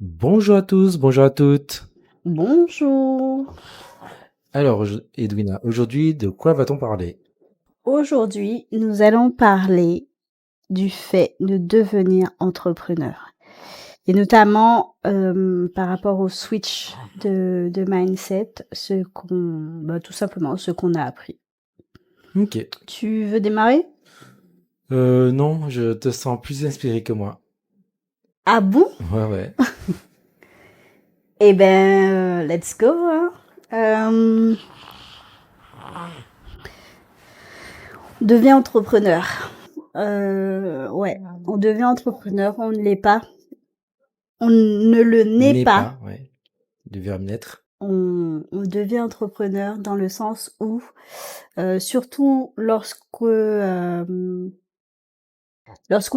Bonjour à tous, bonjour à toutes. Bonjour. Alors, Edwina, aujourd'hui, de quoi va-t-on parler? Aujourd'hui, nous allons parler du fait de devenir entrepreneur et notamment, par rapport au switch de mindset, tout simplement ce qu'on a appris. Ok. Tu veux démarrer? Non, je te sens plus inspiré que moi. Ah bon? Ouais, ouais. Eh ben, let's go, hein. Hem, devient entrepreneur. Ouais, on devient entrepreneur, on ne l'est pas. On ne le naît N'est pas. pas, ouais. Du verbe naître. On devient entrepreneur dans le sens où, surtout lorsqu'on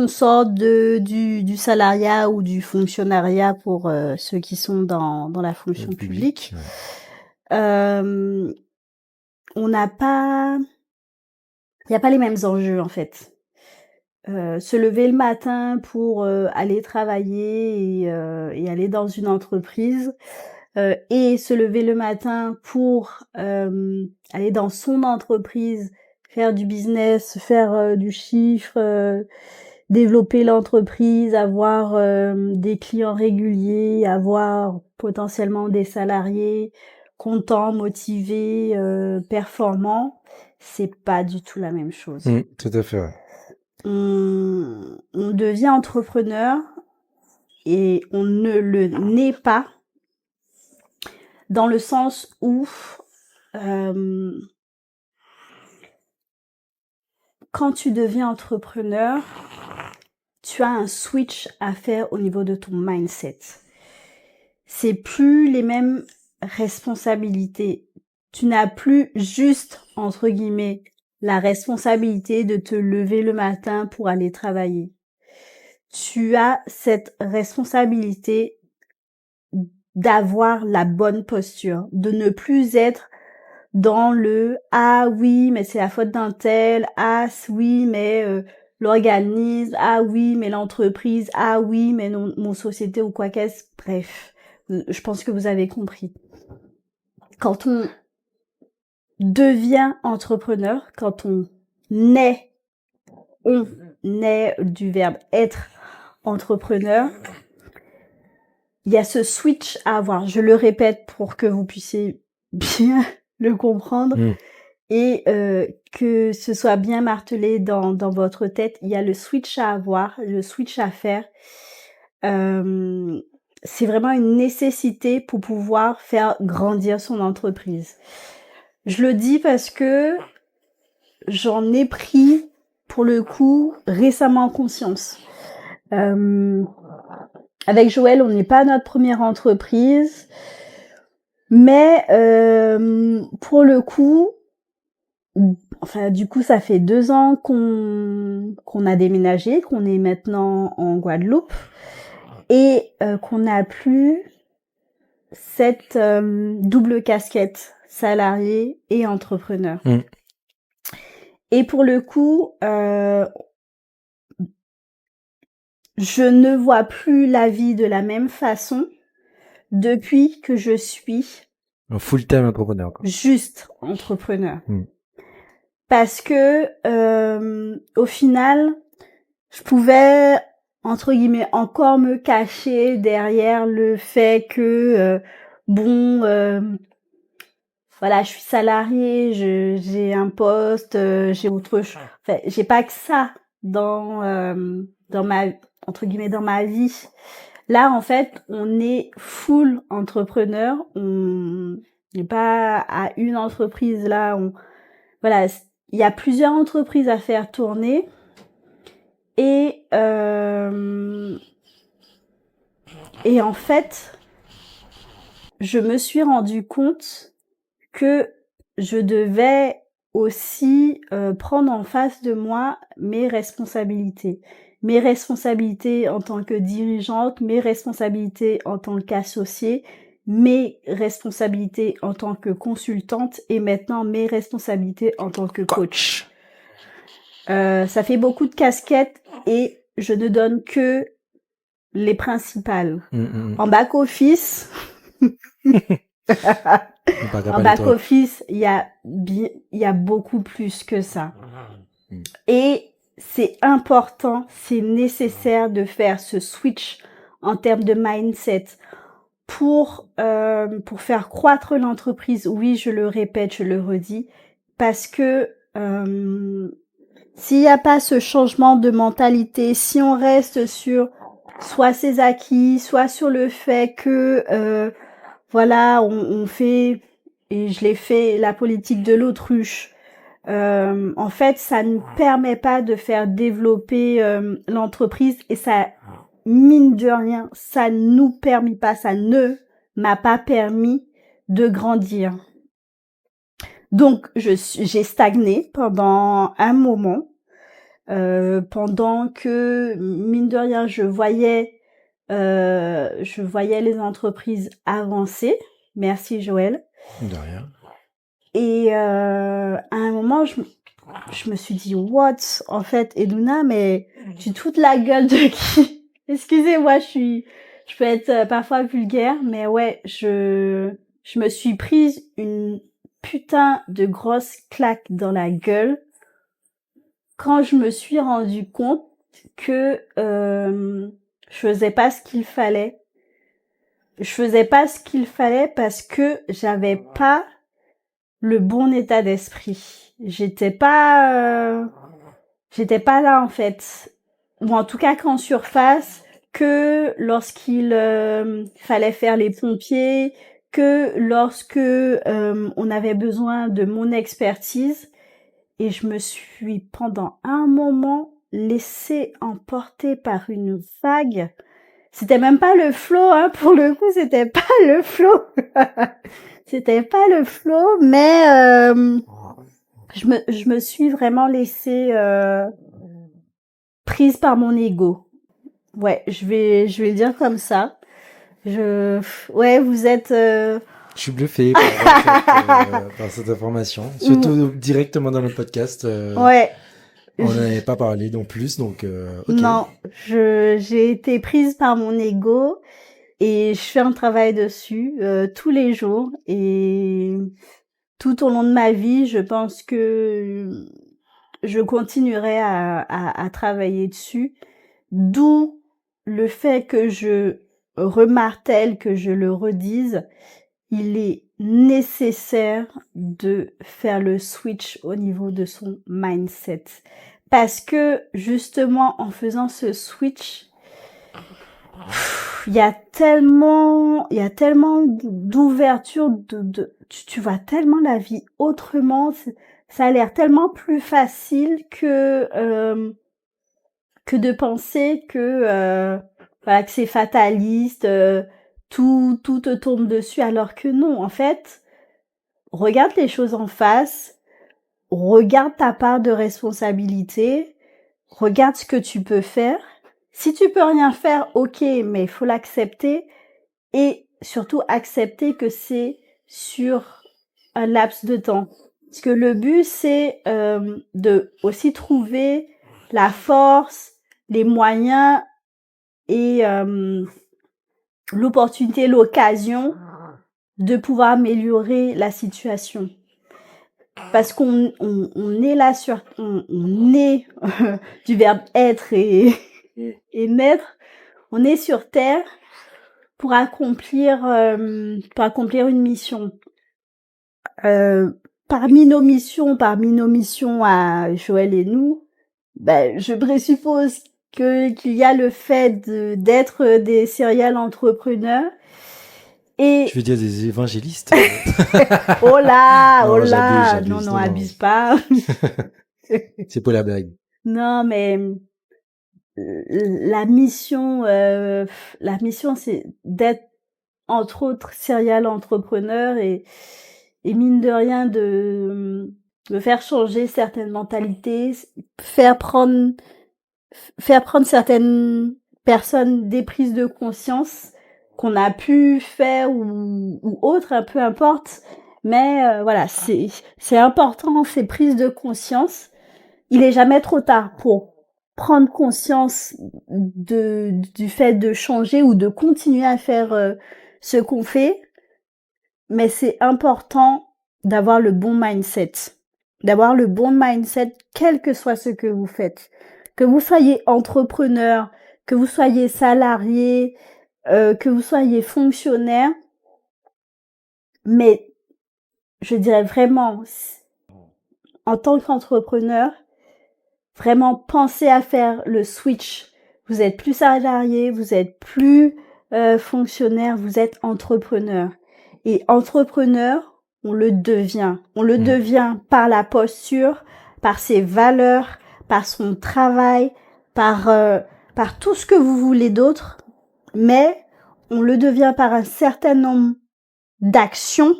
sort du salariat ou du fonctionnariat pour, ceux qui sont dans la Le fonction public, publique, ouais. hem, on n'a pas il y a pas les mêmes enjeux, en fait. Se lever le matin pour, aller travailler et aller dans une entreprise, et se lever le matin pour, aller dans son entreprise, faire du business, faire, du chiffre, développer l'entreprise, avoir, des clients réguliers, avoir potentiellement des salariés contents, motivés, performants, c'est pas du tout la même chose. Tout à fait, ouais. On devient entrepreneur et on ne le naît pas dans le sens où, hem, quand tu deviens entrepreneur, tu as un switch à faire au niveau de ton mindset. C'est plus les mêmes responsabilités. Tu n'as plus juste, entre guillemets, la responsabilité de te lever le matin pour aller travailler. Tu as cette responsabilité d'avoir la bonne posture, de ne plus être dans le «Ah oui, mais c'est la faute d'un tel. Ah oui, mais l'organisme. Ah oui, mais l'entreprise. Ah oui, mais non, mon société ou quoi qu'est-ce». Bref, je pense que vous avez compris. Quand on devient entrepreneur, quand on naît du verbe être entrepreneur, il y a ce switch à avoir. Je le répète pour que vous puissiez bien le comprendre. Mm. Et que ce soit bien martelé dans votre tête, il y a le switch à avoir, le switch à faire. C'est vraiment une nécessité pour pouvoir faire grandir son entreprise. Je le dis parce que j'en ai pris, pour le coup, récemment conscience. Avec Joël, on n'est pas notre première entreprise, mais pour le coup, enfin, du coup, ça fait 2 ans qu'on a déménagé, qu'on est maintenant en Guadeloupe et qu'on n'a plus cette, double casquette, salarié et entrepreneur. Mm. Et pour le coup, je ne vois plus la vie de la même façon depuis que je suis Un full-time entrepreneur, quoi. juste entrepreneur. Mm. Parce que, au final, je pouvais, entre guillemets, encore me cacher derrière le fait que, bon, voilà, je suis salariée, j'ai un poste, j'ai autre chose. Enfin, j'ai pas que ça dans ma, entre guillemets, dans ma vie. Là, en fait, on est full entrepreneur. On n'est pas à une entreprise. Là, voilà, il y a plusieurs entreprises à faire tourner. Et en fait, je me suis rendu compte que je devais aussi prendre en face de moi mes responsabilités. Mes responsabilités en tant que dirigeante, mes responsabilités en tant qu'associée, mes responsabilités en tant que consultante et maintenant mes responsabilités en tant que coach. Ça fait beaucoup de casquettes et je ne donne que les principales. Mm. En back office, Pas en capable back toi. office, il y a beaucoup plus que ça. Mm. Et c'est important, c'est nécessaire de faire ce switch en termes de mindset pour faire croître l'entreprise. Oui, je le répète, je le redis, parce que s'il n'y a pas ce changement de mentalité, si on reste sur soit ses acquis, soit sur le fait que voilà, on fait, et je l'ai fait, la politique de l'autruche. En fait, ça ne permet pas de faire développer l'entreprise et ça, mine de rien, ça nous permet pas, ça ne m'a pas permis de grandir. Donc, j'ai stagné pendant un moment, pendant que, mine de rien, je voyais les entreprises avancer. Merci Joël. De rien. Et à un moment, je me suis dit, what? En fait, Eduna, mais tu te fous de la gueule de qui? Excusez-moi, je peux être parfois vulgaire, mais ouais, je me suis prise une putain de grosse claque dans la gueule quand je me suis rendu compte que je faisais pas ce qu'il fallait. Je faisais pas ce qu'il fallait parce que j'avais pas le bon état d'esprit. J'étais pas là en fait, ou en tout cas qu'en surface, que lorsqu'il fallait faire les pompiers, que lorsque on avait besoin de mon expertise. Et je me suis pendant un moment laissée emporter par une vague. C'était même pas le flow, hein, pour le coup, c'était pas le flow. C'était pas le flow, mais je me suis vraiment laissée prise par mon ego. Ouais, je vais le dire comme ça. Ouais, vous êtes Je suis bluffé par cette information, surtout directement dans le podcast. Ouais. On n'en avait pas parlé non plus, donc ok. Non, j'ai été prise par mon ego et je fais un travail dessus tous les jours et tout au long de ma vie, je pense que je continuerai à travailler dessus. D'où le fait que je remartèle, que je le redise, il est nécessaire de faire le switch au niveau de son mindset. Parce que justement, en faisant ce switch, il y a tellement d'ouverture, tu vois tellement la vie autrement. Ça a l'air tellement plus facile que de penser que voilà, que c'est fataliste, tout te tombe dessus, alors que non. En fait, regarde les choses en face, regarde ta part de responsabilité, regarde ce que tu peux faire. Si tu peux rien faire, ok, mais il faut l'accepter et surtout accepter que c'est sur un laps de temps. Parce que le but, c'est de aussi trouver la force, les moyens et l'opportunité, l'occasion de pouvoir améliorer la situation. Parce qu'on est là on est du verbe être et naître, on est sur terre pour accomplir une mission. Parmi nos missions à Joël et nous, je présuppose qu'il y a le fait d'être des serial entrepreneurs. Et je veux dire des évangélistes. oh là, non, oh là, j'abuse, non, abuse pas. C'est pour la blague. Non, mais la mission, c'est d'être entre autres serial entrepreneur et mine de rien de faire changer certaines mentalités, faire prendre certaines personnes des prises de conscience qu'on a pu faire ou autre, peu importe. Mais voilà, c'est important ces prises de conscience. Il est jamais trop tard pour. prendre conscience du fait de changer ou de continuer à faire ce qu'on fait, mais c'est important d'avoir le bon mindset. D'avoir le bon mindset, quel que soit ce que vous faites. Que vous soyez entrepreneur, que vous soyez salarié, que vous soyez fonctionnaire, mais je dirais vraiment, en tant qu'entrepreneur, vraiment pensez à faire le switch. Vous êtes plus salarié, vous êtes plus fonctionnaire, vous êtes entrepreneur. Et entrepreneur, on le devient. On le devient par la posture, par ses valeurs, par son travail, par tout ce que vous voulez d'autre. Mais on le devient par un certain nombre d'actions,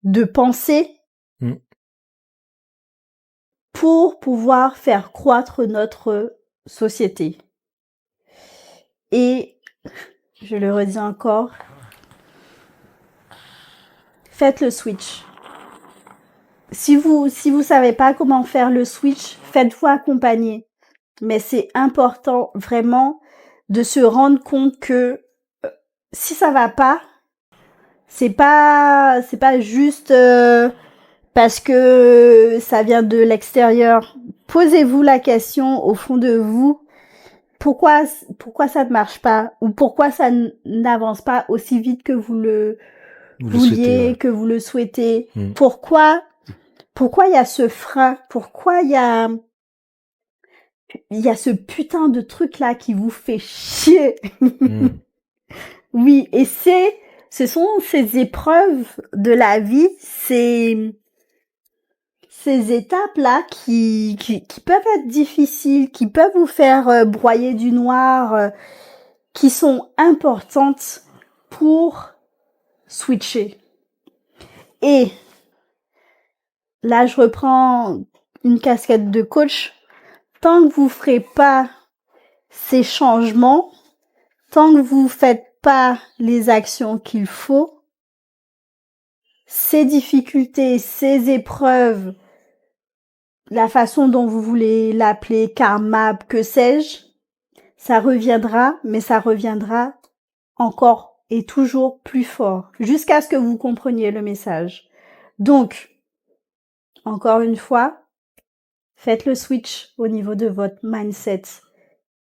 de pensées, pour pouvoir faire croître notre société. Et, je le redis encore, faites le switch. Si vous savez pas comment faire le switch, faites-vous accompagner. Mais c'est important vraiment de se rendre compte que si ça va pas, c'est pas juste parce que ça vient de l'extérieur. Posez-vous la question au fond de vous, pourquoi ça ne marche pas ou pourquoi ça n'avance pas aussi vite que vous le vouliez, que vous le souhaitez. Pourquoi il y a ce frein? Pourquoi il y a ce putain de truc là qui vous fait chier? Oui, et ce sont ces épreuves de la vie, ces étapes-là qui peuvent être difficiles, qui peuvent vous faire broyer du noir, qui sont importantes pour switcher. Et là, je reprends une casquette de coach. Tant que vous ferez pas ces changements, tant que vous faites pas les actions qu'il faut, ces difficultés, ces épreuves, la façon dont vous voulez l'appeler, karma, que sais-je, ça reviendra, mais ça reviendra encore et toujours plus fort, jusqu'à ce que vous compreniez le message. Donc, encore une fois, faites le switch au niveau de votre mindset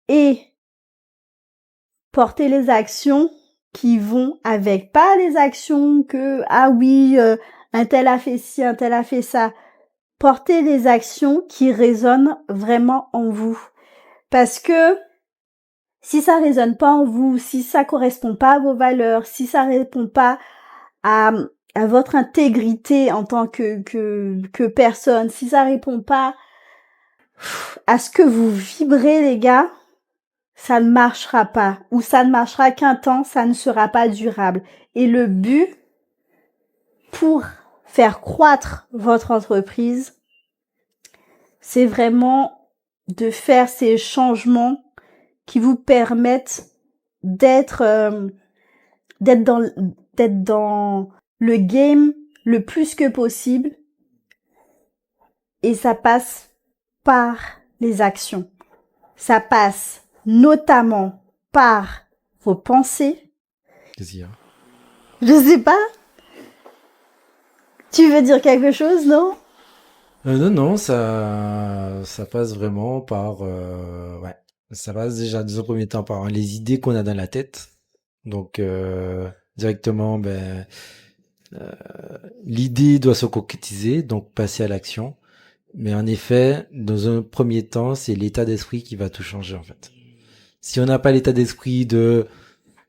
et portez les actions qui vont avec, pas les actions que, ah oui, un tel a fait ci, un tel a fait ça. Portez les actions qui résonnent vraiment en vous. Parce que si ça résonne pas en vous, si ça correspond pas à vos valeurs, si ça répond pas à votre intégrité en tant que personne, si ça répond pas à ce que vous vibrez, les gars, ça ne marchera pas. Ou ça ne marchera qu'un temps, ça ne sera pas durable. Et le but, pour faire croître votre entreprise, c'est vraiment de faire ces changements qui vous permettent d'être dans le game le plus que possible. Et ça passe par les actions. Ça passe notamment par vos pensées. Qu'est-ce qu'il y a? Je sais pas. Tu veux dire quelque chose, non? Non, ça passe vraiment par, ouais, ça passe déjà dans un premier temps par les idées qu'on a dans la tête. Donc directement, l'idée doit se concrétiser, donc passer à l'action. Mais en effet, dans un premier temps, c'est l'état d'esprit qui va tout changer en fait. Si on n'a pas l'état d'esprit de,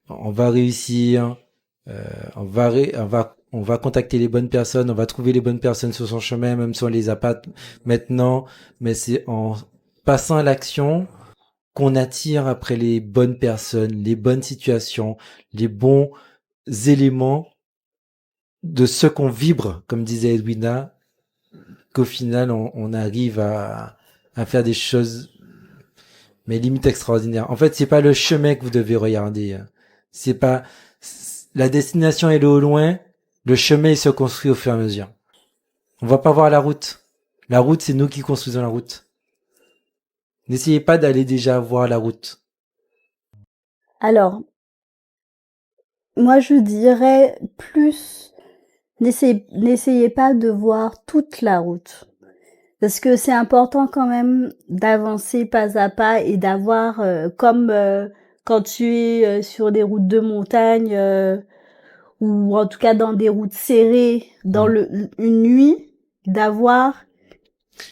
on va réussir, on va contacter les bonnes personnes, on va trouver les bonnes personnes sur son chemin, même si on les a pas maintenant, mais c'est en passant à l'action qu'on attire après les bonnes personnes, les bonnes situations, les bons éléments de ce qu'on vibre, comme disait Edwina, qu'au final on arrive à faire des choses mais limite extraordinaires. En fait, c'est pas le chemin que vous devez regarder. C'est pas la destination, elle est au loin. Le chemin, il se construit au fur et à mesure. On va pas voir la route. La route, c'est nous qui construisons la route. N'essayez pas d'aller déjà voir la route. Alors, moi je dirais plus, n'essayez pas de voir toute la route. Parce que c'est important quand même d'avancer pas à pas et d'avoir, comme quand tu es sur des routes de montagne, ou en tout cas dans des routes serrées, dans une nuit, d'avoir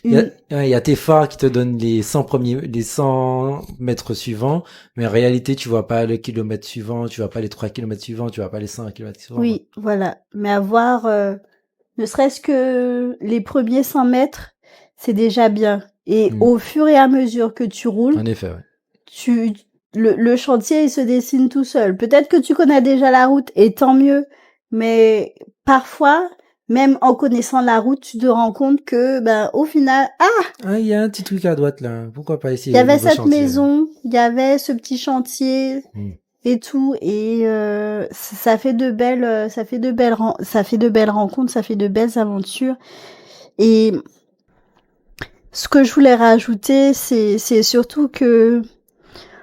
une... Il y a tes phares qui te donnent les 100 mètres suivants, mais en réalité, tu vois pas le kilomètre suivant, tu vois pas les 3 kilomètres suivants, tu vois pas les 100 kilomètres suivants. Oui, voilà. Mais avoir, ne serait-ce que les premiers 100 mètres, c'est déjà bien. Et au fur et à mesure que tu roules, en effet, ouais. le chantier, il se dessine tout seul. Peut-être que tu connais déjà la route, et tant mieux. Mais parfois, même en connaissant la route, tu te rends compte que, ben, au final, il y a un petit truc à droite, là. Pourquoi pas essayer il y avait nouveau cette chantier, maison, il y avait ce petit chantier et tout, et ça fait de belles, ça fait de belles rencontres, ça fait de belles aventures. Et ce que je voulais rajouter, c'est surtout que,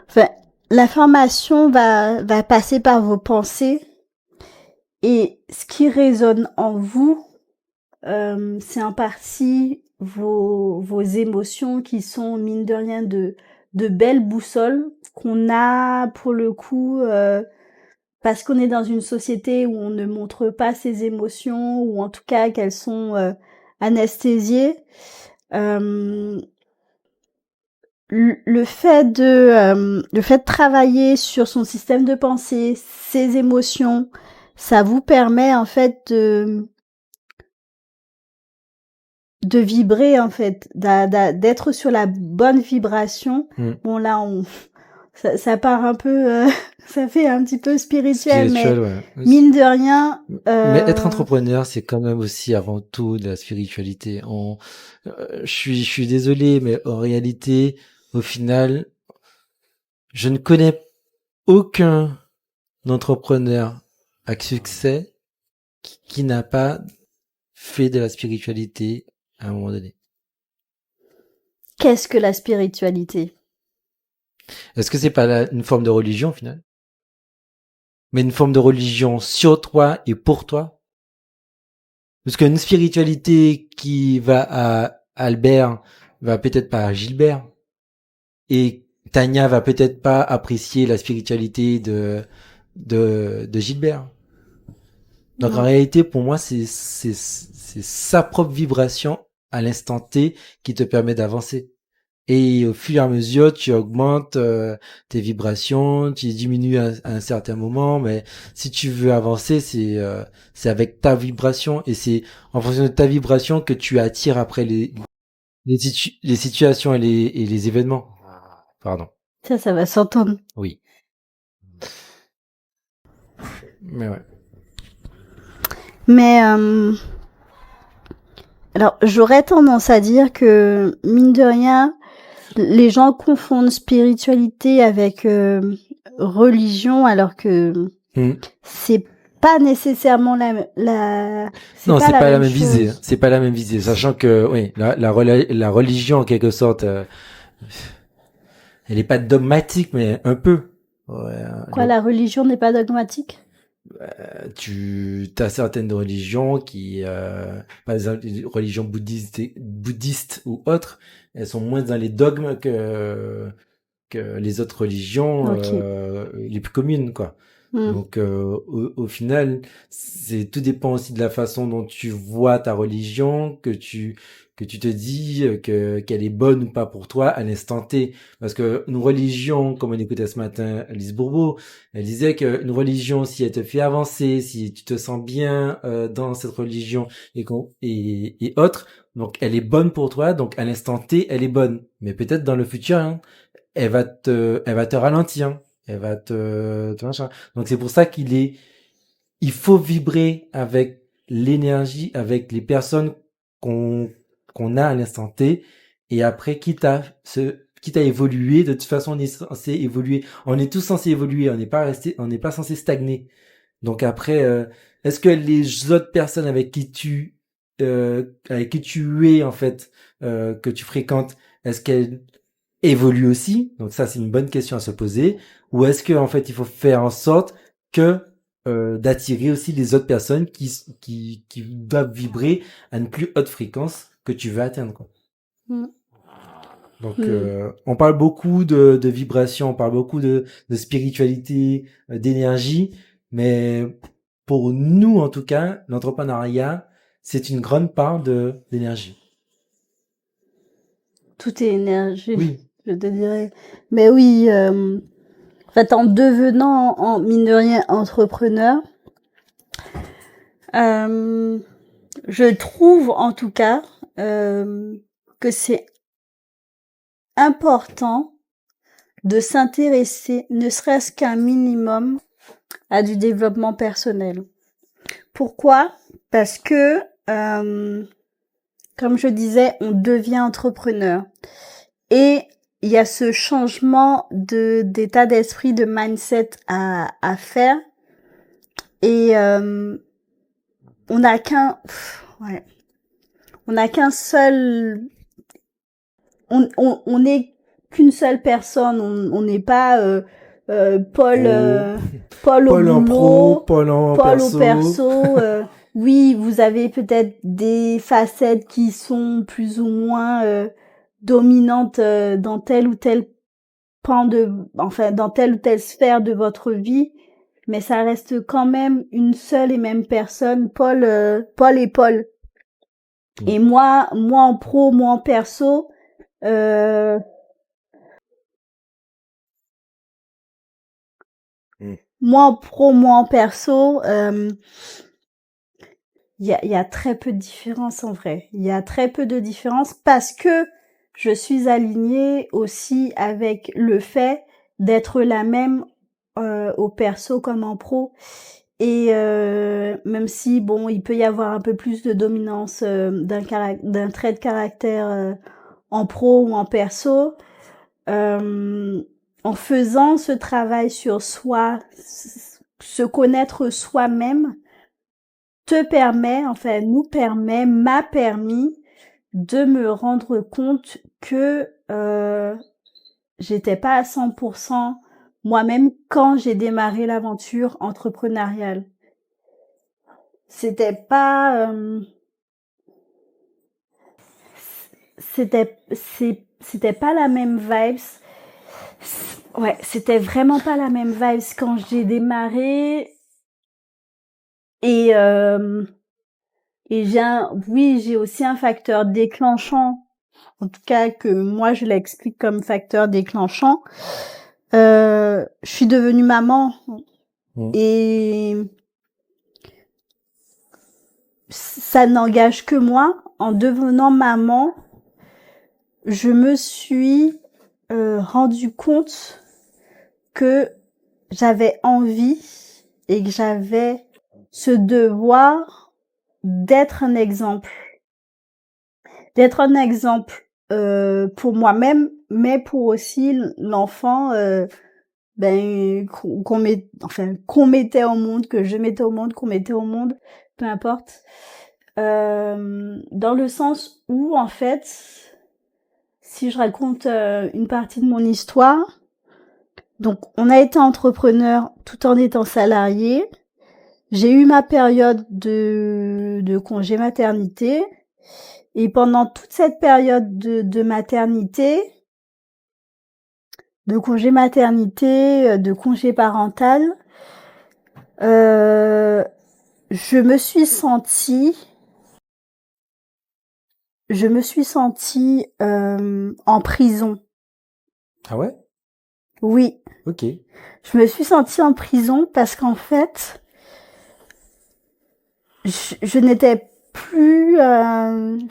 enfin, la formation va passer par vos pensées, et ce qui résonne en vous, c'est en partie vos émotions qui sont, mine de rien, de belles boussoles qu'on a pour le coup, parce qu'on est dans une société où on ne montre pas ses émotions, ou en tout cas qu'elles sont anesthésiées. Le fait de travailler sur son système de pensée, ses émotions, ça vous permet en fait de vibrer, en fait, d'être sur la bonne vibration. Bon là, ça part un peu, ça fait un petit peu spirituel, mais ouais. mine de rien. Mais être entrepreneur, c'est quand même aussi avant tout de la spiritualité. Je suis désolé, mais en réalité, au final, je ne connais aucun entrepreneur à succès qui n'a pas fait de la spiritualité à un moment donné. Qu'est-ce que la spiritualité? Est-ce que c'est pas une forme de religion au final? Mais une forme de religion sur toi et pour toi? Parce qu'une spiritualité qui va à Albert va peut-être pas à Gilbert. Et Tania va peut-être pas apprécier la spiritualité de Gilbert. Donc en réalité, pour moi, c'est sa propre vibration à l'instant T qui te permet d'avancer. Et au fur et à mesure, tu augmentes tes vibrations, tu diminues à un certain moment, mais si tu veux avancer, c'est avec ta vibration, et c'est en fonction de ta vibration que tu attires après les situations et les événements. Pardon. Ça va s'entendre. Oui. Mais ouais. Mais alors, j'aurais tendance à dire que, mine de rien, les gens confondent spiritualité avec religion, alors que c'est pas nécessairement non, c'est pas la même chose. visée. C'est pas la même visée. Sachant que, oui, la religion, en quelque sorte, elle est pas dogmatique, mais un peu. Ouais, Quoi, la religion n'est pas dogmatique? Tu as certaines religions qui, par exemple, les religions bouddhistes ou autres, elles sont moins dans les dogmes que les autres religions les plus communes, quoi. Donc au final, tout dépend aussi de la façon dont tu vois ta religion, que tu te dis qu'elle est bonne ou pas pour toi à l'instant T. Parce que une religion, comme on écoutait ce matin Alice Bourbeau, elle disait qu'une religion, si elle te fait avancer, si tu te sens bien dans cette religion et autres, donc elle est bonne pour toi, donc à l'instant T, elle est bonne. Mais peut-être dans le futur, hein, elle va te ralentir. Elle va te machin. Donc c'est pour ça il faut vibrer avec l'énergie, avec les personnes qu'on a à l'instant T. Et après, quitte à évoluer, de toute façon, on est censé évoluer. On est tous censés évoluer. On n'est pas censé stagner. Donc après, est-ce que les autres personnes avec qui tu es, en fait, que tu fréquentes, est-ce qu'elles évolue aussi? Donc ça, c'est une bonne question à se poser. Ou est-ce que en fait, il faut faire en sorte que d'attirer aussi les autres personnes qui doivent vibrer à une plus haute fréquence que tu veux atteindre, quoi. Mm. Donc, on parle beaucoup de vibration, on parle beaucoup de spiritualité, d'énergie, mais pour nous, en tout cas, l'entrepreneuriat, c'est une grande part d'énergie. Tout est énergie, Oui. je te dirais. Mais oui, en fait, en devenant, mine de rien, entrepreneur, je trouve en tout cas que c'est important de s'intéresser, ne serait-ce qu'un minimum, à du développement personnel. Pourquoi? Parce que, comme je disais, on devient entrepreneur. Et il y a ce changement d'état d'esprit, de mindset à faire. Et on n'a qu'un seul, on n'est qu'une seule personne. On n'est pas Paul au Paul en pro, boulot, Paul au perso. Oui, vous avez peut-être des facettes qui sont plus ou moins dominantes dans tel ou tel dans telle ou telle sphère de votre vie, mais ça reste quand même une seule et même personne, Paul et Paul. Et moi en pro, moi en perso, moi en pro, moi en perso, il y a très peu de différence en vrai. Il y a très peu de différence parce que je suis alignée aussi avec le fait d'être la même au perso comme en pro. Et même si bon, il peut y avoir un peu plus de dominance d'un trait de caractère en pro ou en perso, en faisant ce travail sur soi, se connaître soi-même, m'a permis de me rendre compte que j'étais pas à 100% moi-même quand j'ai démarré l'aventure entrepreneuriale. C'était pas c'était pas la même vibes. Ouais, c'était vraiment pas la même vibes quand j'ai démarré. Et j'ai aussi un facteur déclenchant, en tout cas que moi je l'explique comme facteur déclenchant. Je suis devenue maman et ça n'engage que moi. En devenant maman, je me suis rendu compte que j'avais envie et que j'avais ce devoir d'être un exemple. D'être un exemple pour moi-même, mais pour aussi l'enfant qu'on mettait au monde, que je mettais au monde, qu'on mettait au monde, peu importe. Dans le sens où, en fait, si je raconte une partie de mon histoire, donc on a été entrepreneur tout en étant salarié. J'ai eu ma période de congé maternité. Et pendant toute cette période de maternité, de congé maternité, de congé parental, je me suis sentie en prison. Ah ouais? Oui. Ok. Je me suis sentie en prison parce qu'en fait, je n'étais plus,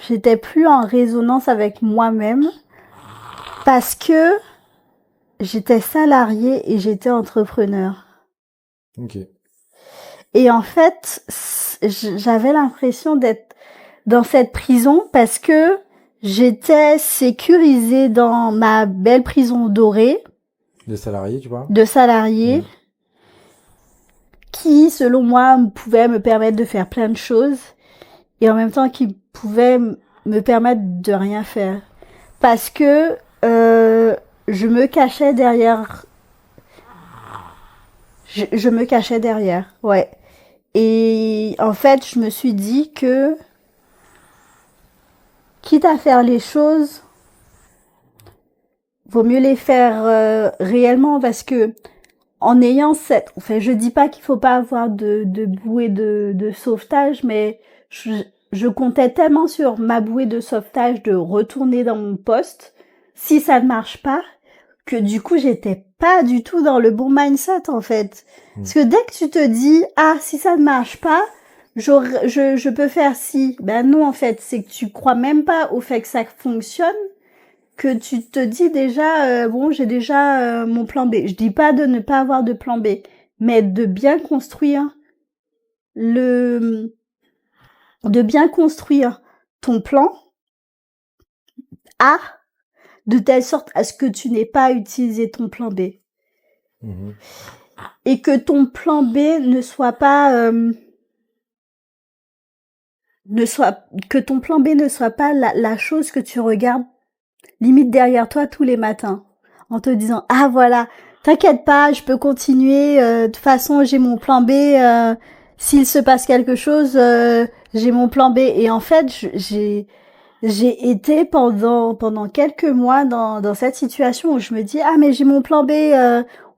j'étais plus en résonance avec moi-même parce que j'étais salariée et j'étais entrepreneur. Ok. Et en fait, j'avais l'impression d'être dans cette prison parce que j'étais sécurisée dans ma belle prison dorée. De salariés, tu vois? De salariés. Qui, selon moi, pouvait me permettre de faire plein de choses et en même temps qui pouvait me permettre de rien faire. Parce que je me cachais derrière, je me cachais derrière, ouais. Et en fait, je me suis dit que, quitte à faire les choses, vaut mieux les faire réellement parce que en ayant cette, enfin, je dis pas qu'il faut pas avoir de bouée de sauvetage, mais je, je comptais tellement sur ma bouée de sauvetage de retourner dans mon poste si ça ne marche pas que du coup j'étais pas du tout dans le bon mindset en fait. Parce que dès que tu te dis ah si ça ne marche pas, je peux faire si, ben non en fait c'est que tu crois même pas au fait que ça fonctionne, que tu te dis déjà bon j'ai déjà mon plan B. Je dis pas de ne pas avoir de plan B, mais le de bien construire ton plan A de telle sorte à ce que tu n'aies pas à utiliser ton plan B. Mhm. Et que ton plan B ne soit pas que ton plan B ne soit pas la chose que tu regardes limite derrière toi tous les matins en te disant ah voilà, t'inquiète pas, je peux continuer de toute façon j'ai mon plan B s'il se passe quelque chose j'ai mon plan B. Et en fait j'ai été pendant quelques mois dans cette situation où je me dis ah mais j'ai mon plan B,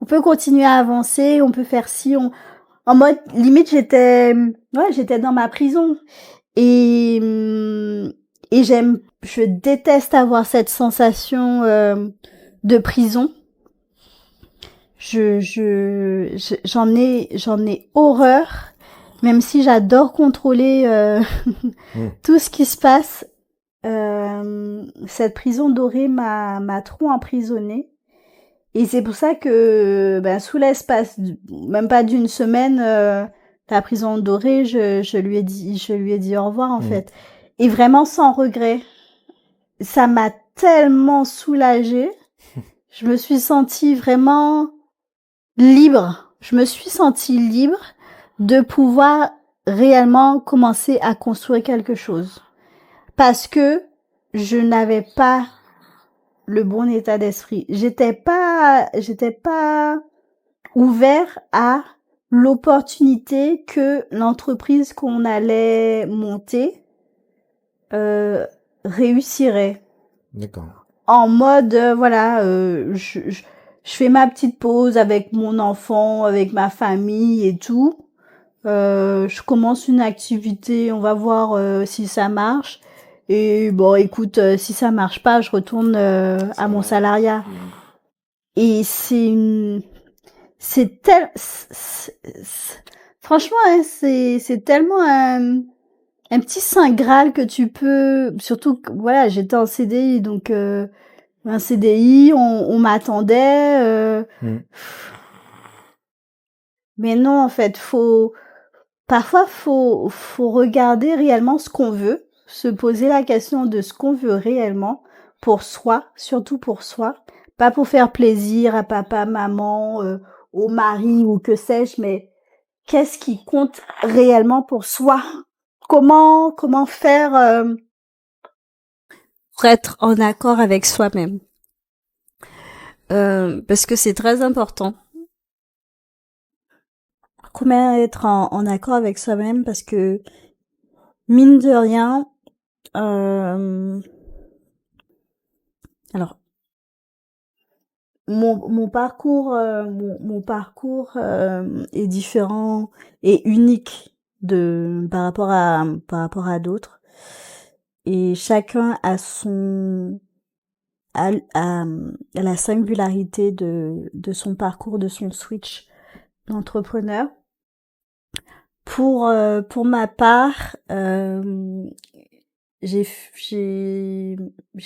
on peut continuer à avancer, on peut faire ci, en mode limite j'étais dans ma prison. Et je déteste avoir cette sensation de prison. J'en ai horreur, même si j'adore contrôler Mhm. tout ce qui se passe. Cette prison dorée m'a trop emprisonnée. Et c'est pour ça que, ben, sous l'espace, même pas d'une semaine, la prison dorée, je lui ai dit au revoir, en fait. Et vraiment sans regret. Ça m'a tellement soulagée. Je me suis sentie vraiment libre. Je me suis sentie libre de pouvoir réellement commencer à construire quelque chose. Parce que je n'avais pas le bon état d'esprit. J'étais pas ouvert à l'opportunité que l'entreprise qu'on allait monter réussirait. D'accord. En mode, voilà, je fais ma petite pause avec mon enfant, avec ma famille et tout. Je commence une activité, on va voir si ça marche. Et bon, écoute, si ça marche pas, je retourne à mon salariat. Et c'est tel, franchement, hein, c'est tellement un petit saint graal que tu peux, surtout que, voilà, j'étais en CDI, donc un CDI, on m'attendait, Mhm. mais non, en fait, parfois faut regarder réellement ce qu'on veut, se poser la question de ce qu'on veut réellement pour soi, surtout pour soi, pas pour faire plaisir à papa, maman, au mari ou que sais-je, mais qu'est-ce qui compte réellement pour soi? Comment faire pour être en accord avec soi-même? Parce que c'est très important. Comment être en accord avec soi-même? Parce que mine de rien, alors mon parcours est différent et unique par rapport à d'autres. Et chacun a la singularité de son parcours, de son switch d'entrepreneur. Pour ma part, j'ai j'ai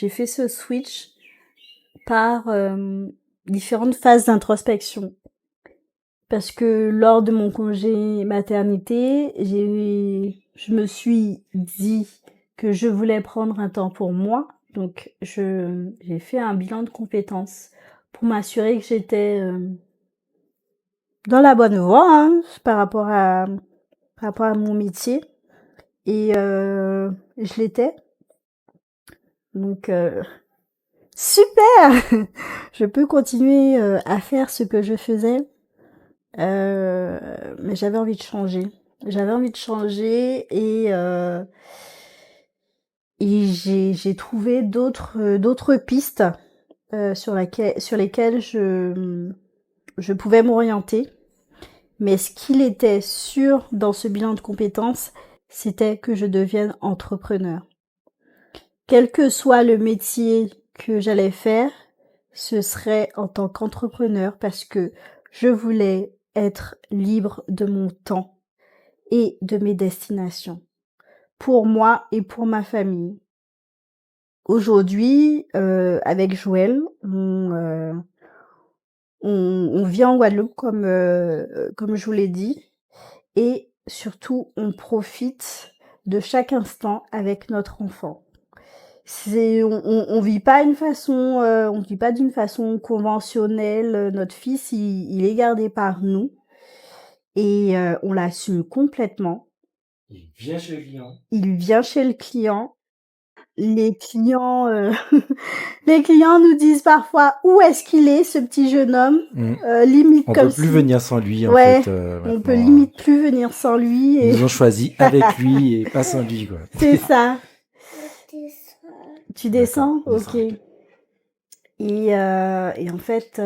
fait ce switch par différentes phases d'introspection. Parce que lors de mon congé maternité, je me suis dit que je voulais prendre un temps pour moi. Donc, j'ai fait un bilan de compétences pour m'assurer que j'étais dans la bonne voie, hein, par rapport à mon métier. Et je l'étais. Donc, Super! Je peux continuer à faire ce que je faisais, mais j'avais envie de changer. J'avais envie de changer et j'ai trouvé d'autres pistes sur lesquelles je pouvais m'orienter. Mais ce qu'il était sûr dans ce bilan de compétences, c'était que je devienne entrepreneur. Quel que soit le métier que j'allais faire, ce serait en tant qu'entrepreneur parce que je voulais être libre de mon temps et de mes destinations, pour moi et pour ma famille. Aujourd'hui, avec Joël, on vit en Guadeloupe comme je vous l'ai dit, et surtout on profite de chaque instant avec notre enfant. On vit pas on vit pas d'une façon conventionnelle. Notre fils, il est gardé par nous et on l'assume complètement. Il vient chez le client. Il vient chez le client. Les clients, les clients nous disent parfois où est-ce qu'il est, ce petit jeune homme. Limite On comme peut plus si, venir sans lui en ouais, fait. on peut Maintenant, limite plus venir sans lui. ils Et nous ont choisi avec lui et pas sans lui quoi. c'est ça. Tu descends? D'accord, Ok. Et en fait,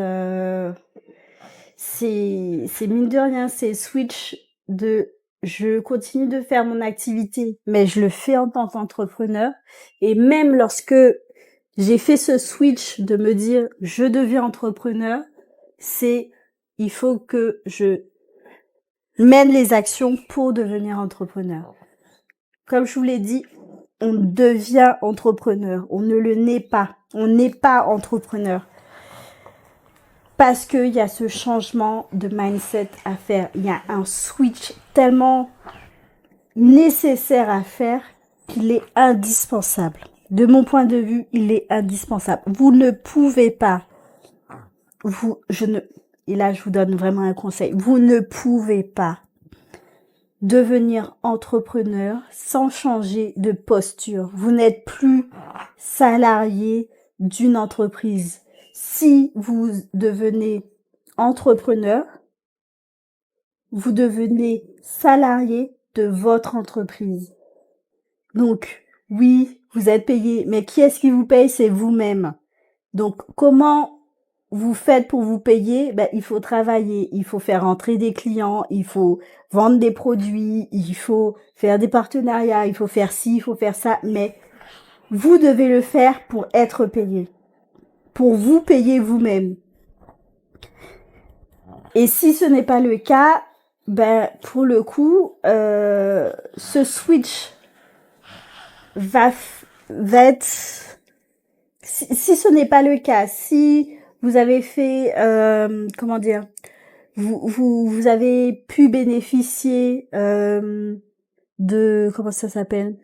c'est mine de rien, c'est switch de je continue de faire mon activité, mais je le fais en tant qu'entrepreneur. Et même lorsque j'ai fait ce switch de me dire je deviens entrepreneur, c'est il faut que je mène les actions pour devenir entrepreneur. Comme je vous l'ai dit, on devient entrepreneur, on ne le naît pas, on n'est pas entrepreneur. Parce qu'il y a ce changement de mindset à faire. Il y a un switch tellement nécessaire à faire qu'il est indispensable. De mon point de vue, il est indispensable. Vous ne pouvez pas, et là je vous donne vraiment un conseil, vous ne pouvez pas devenir entrepreneur sans changer de posture. Vous n'êtes plus salarié d'une entreprise. Si vous devenez entrepreneur, vous devenez salarié de votre entreprise. Donc, oui, vous êtes payé, mais qui est-ce qui vous paye? C'est vous-même. Donc, comment vous faites pour vous payer? Ben, il faut travailler, il faut faire entrer des clients, il faut vendre des produits, il faut faire des partenariats, il faut faire ci, il faut faire ça, mais vous devez le faire pour être payé, pour vous payer vous-même. Et si ce n'est pas le cas, ben pour le coup, ce switch va être, si ce n'est pas le cas, si vous avez fait, comment dire, vous avez pu bénéficier de, comment ça s'appelle,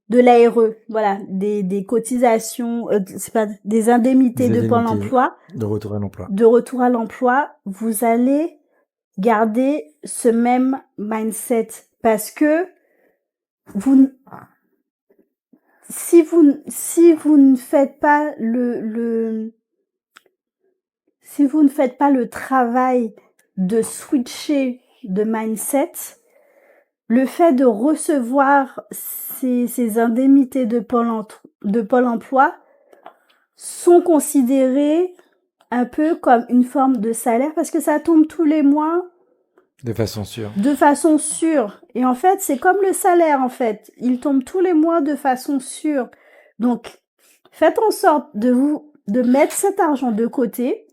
de l'ARE, voilà, des cotisations, c'est pas des indemnités de Pôle emploi, de retour à l'emploi. De retour à l'emploi, vous allez garder ce même mindset parce que si vous ne faites pas si vous ne faites pas le travail de switcher de mindset, le fait de recevoir ces indemnités de Pôle emploi sont considérées un peu comme une forme de salaire parce que ça tombe tous les mois. De façon sûre. De façon sûre. Et en fait, c'est comme le salaire, en fait. Il tombe tous les mois de façon sûre. Donc, faites en sorte de mettre cet argent de côté.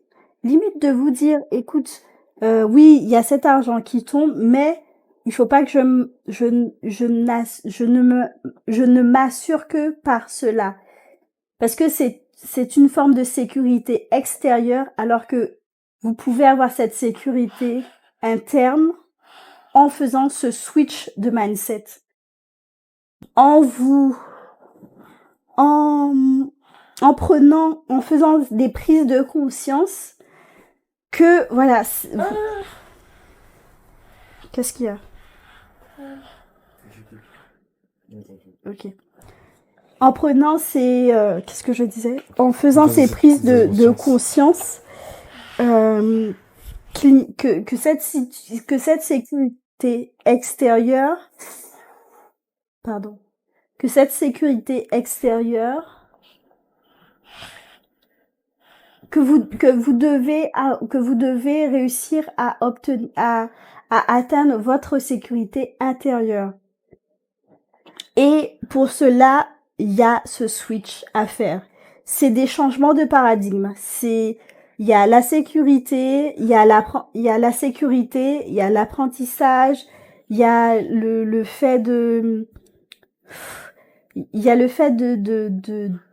Limite de vous dire, écoute, oui, il y a cet argent qui tombe, mais il faut pas que je ne m'assure que par cela. Parce que c'est une forme de sécurité extérieure, alors que vous pouvez avoir cette sécurité interne en faisant ce switch de mindset. En faisant des prises de conscience que, voilà, qu'est-ce qu'il y a? Ok. en prenant ces, qu'est-ce que je disais? En faisant Enfin, ces prises de conscience. conscience, que cette sécurité extérieure, pardon, que cette sécurité extérieure que vous devez réussir à obtenir, à atteindre votre sécurité intérieure. Et pour cela, il y a ce switch à faire. C'est des changements de paradigme. Il y a la sécurité, il y a la sécurité, il y a l'apprentissage, il y a le fait de, il y a le fait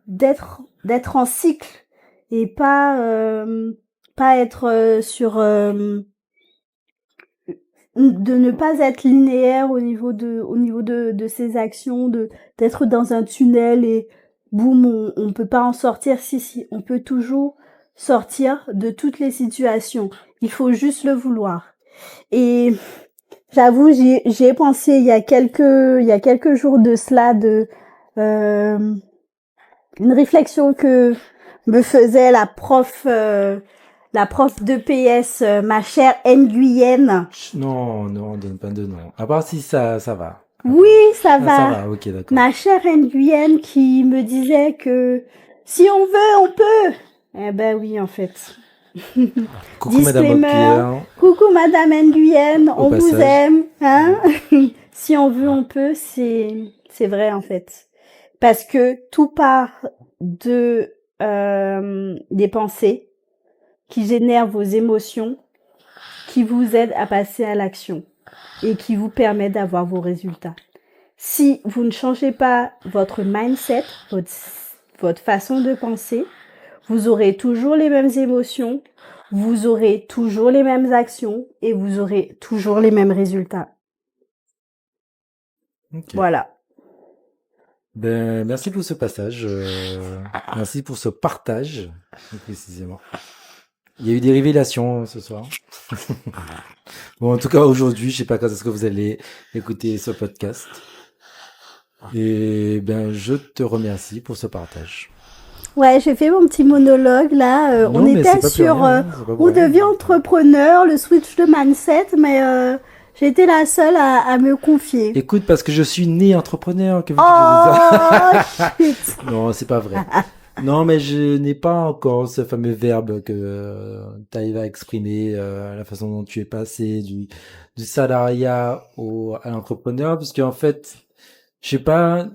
d'être en cycle et pas être sur, de ne pas être linéaire au niveau de ses actions, d'être dans un tunnel et boum, on peut pas en sortir. Si, on peut toujours sortir de toutes les situations. Il faut juste le vouloir. Et j'avoue, j'y ai pensé il y a quelques jours de cela, une réflexion que me faisait la prof d'EPS, ma chère Nguyen. Non, on donne pas de nom. À part si ça va. Oui, ça Ah, va. ça va, ok, d'accord. Ma chère Nguyen qui me disait que si on veut, on peut. Eh ben oui, en fait. Coucou Madame Disclaimer. Auclair. Coucou Madame Nguyen, Au on vous passage. aime, hein. Si on veut, on peut, c'est vrai en fait. Parce que tout part de des pensées qui génèrent vos émotions, qui vous aident à passer à l'action et qui vous permet d'avoir vos résultats. Si vous ne changez pas votre mindset, votre façon de penser, vous aurez toujours les mêmes émotions, vous aurez toujours les mêmes actions et vous aurez toujours les mêmes résultats. Ok. Voilà. Ben, merci pour ce passage. Merci pour ce partage, plus précisément. Il y a eu des révélations ce soir. Bon, en tout cas, aujourd'hui, je sais pas quand est-ce que vous allez écouter ce podcast. Et ben, je te remercie pour ce partage. Ouais, j'ai fait mon petit monologue là. Non, On mais c'est était pas plus sur rien, hein, c'est pas pour on rien. devient entrepreneur, le switch de mindset, mais j'ai été la seule à me confier. Écoute, parce que je suis né entrepreneur, que veux-tu que je dise ça? Oh shit. Non, c'est pas vrai. Non, mais je n'ai pas encore ce fameux verbe que tu arrives à exprimer, la façon dont tu es passé du salariat à l'entrepreneur, parce qu'en fait, je sais pas,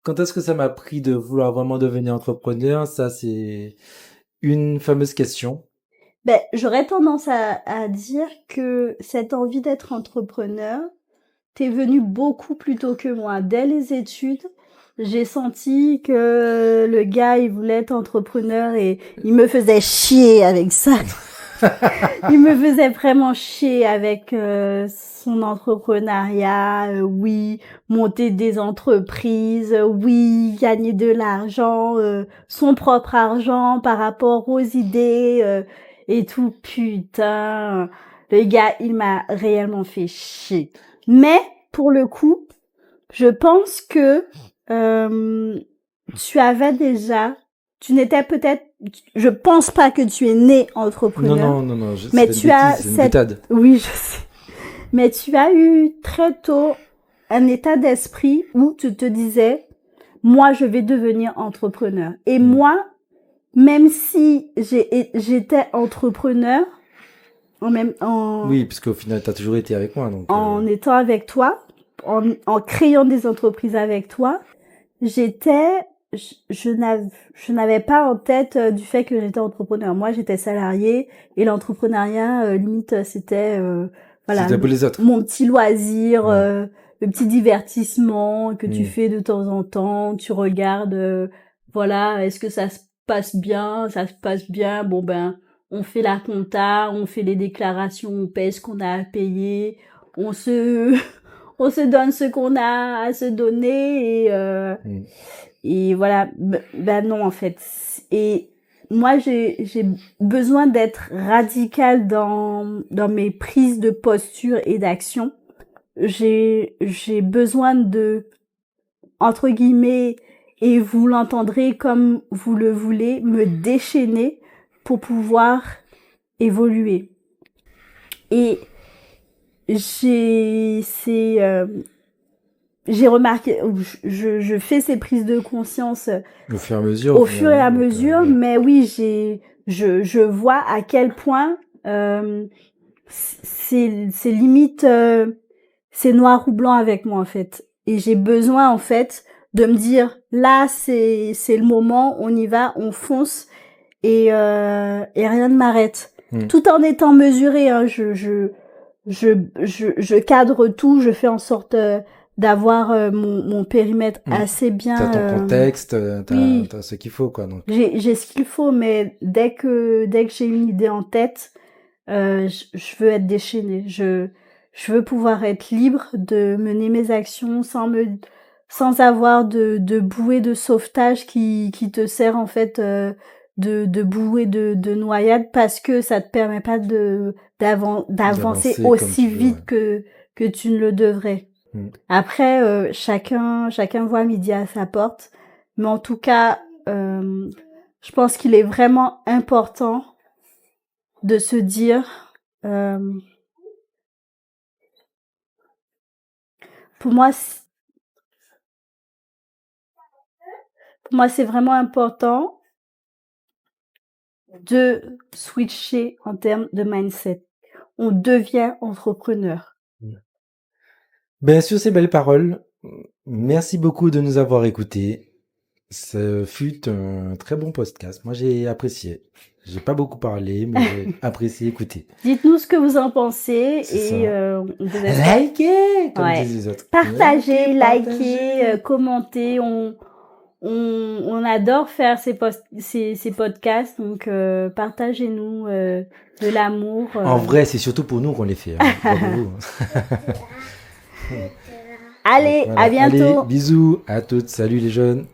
quand est-ce que ça m'a pris de vouloir vraiment devenir entrepreneur, ça c'est une fameuse question. Ben, j'aurais tendance à dire que cette envie d'être entrepreneur t'es venu beaucoup plus tôt que moi. Dès les études, j'ai senti que le gars, il voulait être entrepreneur et il me faisait chier avec ça. Il me faisait vraiment chier avec son entrepreneuriat. Oui, monter des entreprises. Oui, gagner de l'argent, son propre argent par rapport aux idées et tout. Putain, le gars, il m'a réellement fait chier. Mais pour le coup, je pense que tu n'étais peut-être, je pense pas que tu es né entrepreneur. Non, Mais c'est tu une as bêtise, c'est une boutade. oui, je sais. Mais tu as eu très tôt un état d'esprit où tu te disais, moi, je vais devenir entrepreneur. Et moi, même si j'étais entrepreneur, Oui, puisqu'au final, tu as toujours été avec moi, donc. en étant avec toi, en créant des entreprises avec toi, je n'avais pas en tête du fait que j'étais entrepreneur. Moi, j'étais salariée et l'entrepreneuriat, limite, c'était voilà, C'était pour les autres. mon petit loisir, Ouais. le petit divertissement que tu fais de temps en temps. Tu regardes, voilà, est-ce que ça se passe bien? Ça se passe bien. Bon ben, on fait la compta, on fait les déclarations, on paie ce qu'on a à payer, on se on se donne ce qu'on a à se donner et voilà. Ben non en fait. Et moi j'ai besoin d'être radicale dans mes prises de posture et d'action. J'ai besoin de entre guillemets, et vous l'entendrez comme vous le voulez, me déchaîner pour pouvoir évoluer. Et j'ai remarqué, je fais ces prises de conscience Au fur et à mesure. Au fur et à mesure, mais oui, je vois à quel point c'est limite, c'est noir ou blanc avec moi en fait. Et j'ai besoin en fait de me dire là c'est le moment, on y va, on fonce et rien ne m'arrête. Tout en étant mesuré, hein, je cadre tout, je fais en sorte d'avoir mon périmètre assez bien. T'as ton contexte, oui, t'as ce qu'il faut quoi. Donc j'ai ce qu'il faut, mais dès que j'ai une idée en tête, je veux être déchaînée. Je veux pouvoir être libre de mener mes actions sans avoir de bouée de sauvetage qui te sert en fait de bouée de noyade parce que ça te permet pas d'avancer aussi vite que tu ne le devrais. Après chacun voit midi à sa porte, mais en tout cas je pense qu'il est vraiment important de se dire pour moi c'est vraiment important de switcher en termes de mindset. On devient entrepreneur. Ben, sur ces belles paroles, merci beaucoup de nous avoir écoutés. Ce fut un très bon podcast. Moi, j'ai apprécié. J'ai pas beaucoup parlé, mais j'ai apprécié écouter. Dites-nous ce que vous en pensez et on vous espère. Likez, comme disent les autres. Partagez, likez, commentez. On adore faire ces podcasts, donc partagez-nous de l'amour. En vrai, c'est surtout pour nous qu'on les fait. Hein, pas pour vous. Allez, voilà. À bientôt. Allez, bisous à toutes. Salut les jeunes.